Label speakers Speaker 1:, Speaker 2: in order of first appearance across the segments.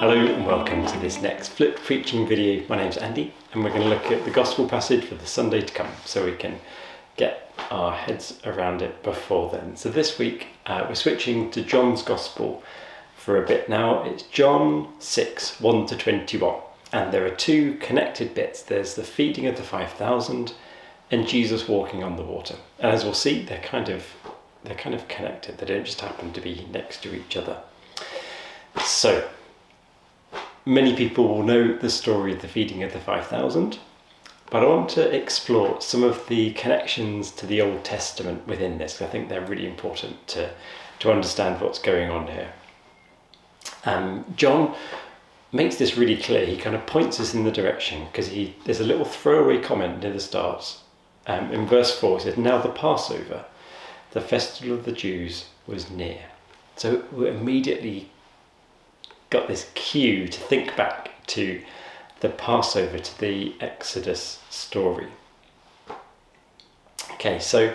Speaker 1: Hello and welcome to this next Flip Preaching video. My name's Andy and we're going to look at the Gospel passage for the Sunday to come so we can get our heads around it before then. So this week we're switching to John's Gospel for a bit now. It's John 6, 1 to 21, and there are two connected bits. There's the feeding of the 5,000 and Jesus walking on the water. And as we'll see, they're kind of connected. They don't just happen to be next to each other. So many people will know the story of the feeding of the 5,000, but I want to explore some of the connections to the Old Testament within this, because I think they're really important to understand what's going on here. John makes this really clear. He kind of points us in the direction, because there's a little throwaway comment near the start. In verse 4, he says, "Now the Passover, the festival of the Jews, was near." So we immediately got this cue to think back to the Passover, to the Exodus story. Okay, so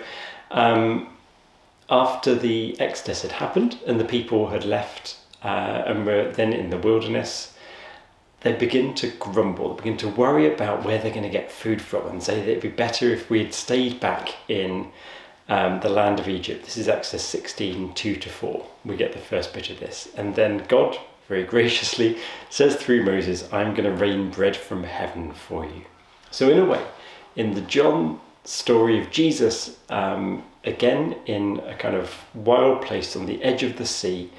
Speaker 1: after the Exodus had happened and the people had left and were then in the wilderness, they begin to grumble, they begin to worry about where they're going to get food from and say that it'd be better if we had stayed back in the land of Egypt. This is Exodus 16, 2-4. We get the first bit of this. And then God very graciously says through Moses, "I'm going to rain bread from heaven for you." So in a way, in the John story of Jesus, again in a kind of wild place on the edge of the sea.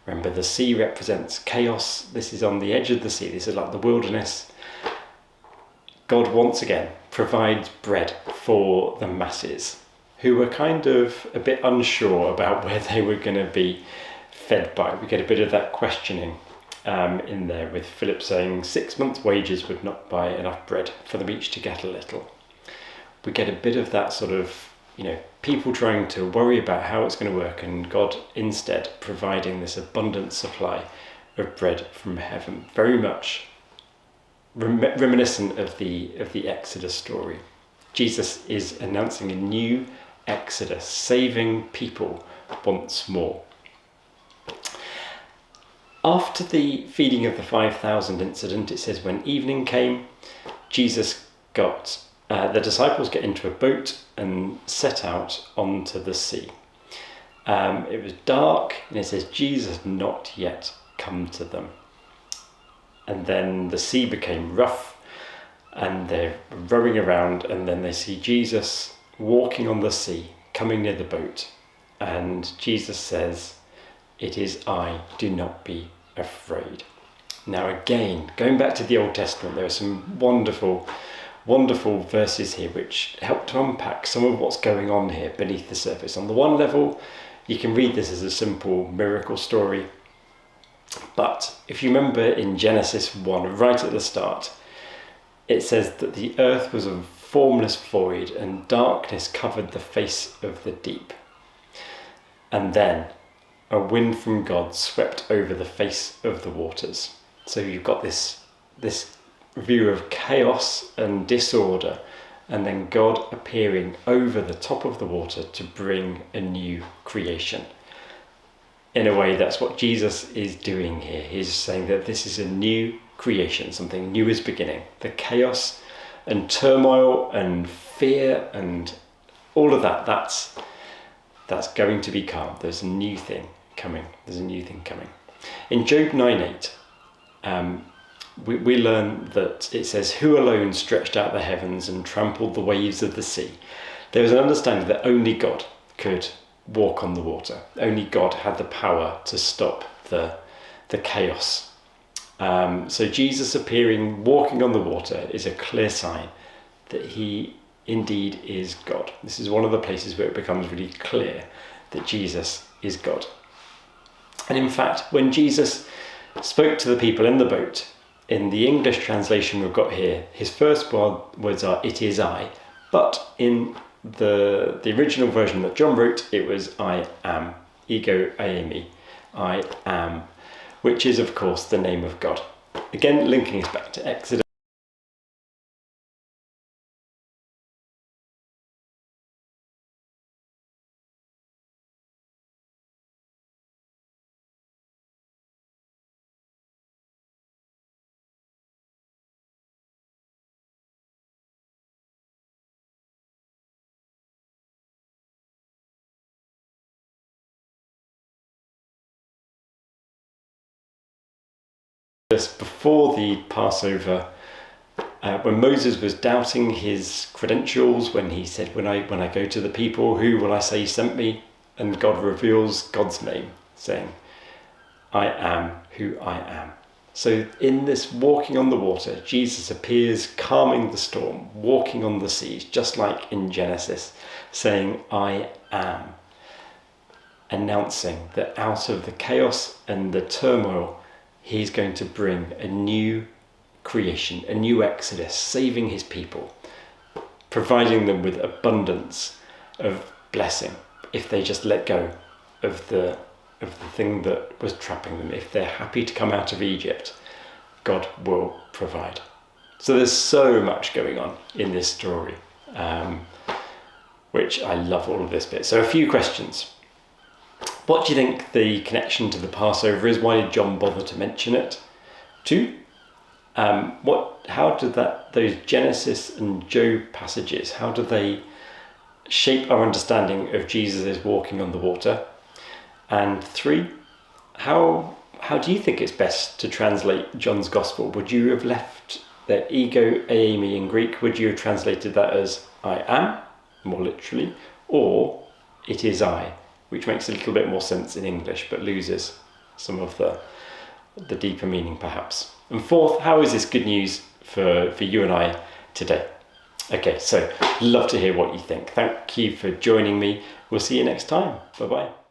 Speaker 1: Remember, the sea represents chaos. This is on the edge of the sea. This is like the wilderness. God once again provides bread for the masses who were kind of a bit unsure about where they were going to be fed by. We get a bit of that questioning in there, with Philip saying 6 months' wages would not buy enough bread for them each to get a little. We get a bit of that sort of, people trying to worry about how it's going to work, and God instead providing this abundant supply of bread from heaven. Very much reminiscent of the Exodus story. Jesus is announcing a new Exodus, saving people once more. After the feeding of the 5,000 incident, it says when evening came, the disciples get into a boat and set out onto the sea. It was dark, and it says Jesus had not yet come to them. And then the sea became rough, and they're rowing around, and then they see Jesus walking on the sea, coming near the boat. And Jesus says, "It is I, do not be afraid." Now again, going back to the Old Testament, there are some wonderful verses here which help to unpack some of what's going on here beneath the surface. On the one level, you can read this as a simple miracle story. But if you remember in Genesis 1, right at the start, it says that the earth was a formless void and darkness covered the face of the deep. And then a wind from God swept over the face of the waters. So you've got this view of chaos and disorder, and then God appearing over the top of the water to bring a new creation. In a way, that's what Jesus is doing here. He's saying that this is a new creation, something new is beginning. The chaos and turmoil and fear and all of that's going to be calm. There's a new thing coming. In Job 9:8, we learn that it says, "Who alone stretched out the heavens and trampled the waves of the sea?" There was an understanding that only God could walk on the water. Only God had the power to stop the chaos. So Jesus appearing, walking on the water, is a clear sign that he indeed is God. This is one of the places where it becomes really clear that Jesus is God. And in fact, when Jesus spoke to the people in the boat, in the English translation we've got here, his first words are, "It is I." But in the original version that John wrote, it was "I am," ego eimi, I am, which is of course the name of God. Again, linking us back to Exodus. Just before the Passover, when Moses was doubting his credentials, when he said, when I go to the people, who will I say sent me? And God reveals God's name, saying, I am who I am. So in this walking on the water, Jesus appears calming the storm, walking on the seas, just like in Genesis, saying, I am. Announcing that out of the chaos and the turmoil, he's going to bring a new creation, a new exodus, saving his people, providing them with abundance of blessing if they just let go of the thing that was trapping them. If they're happy to come out of Egypt, God will provide. So there's so much going on in this story, which I love all of this bit. So a few questions. What do you think the connection to the Passover is? Why did John bother to mention it? 2, how did those Genesis and Job passages, how do they shape our understanding of Jesus walking on the water? And 3, how do you think it's best to translate John's Gospel? Would you have left the ego, eimi in Greek? Would you have translated that as I am, more literally, or it is I, which makes a little bit more sense in English, but loses some of the deeper meaning perhaps? And 4th, how is this good news for you and I today? Okay, so love to hear what you think. Thank you for joining me. We'll see you next time. Bye-bye.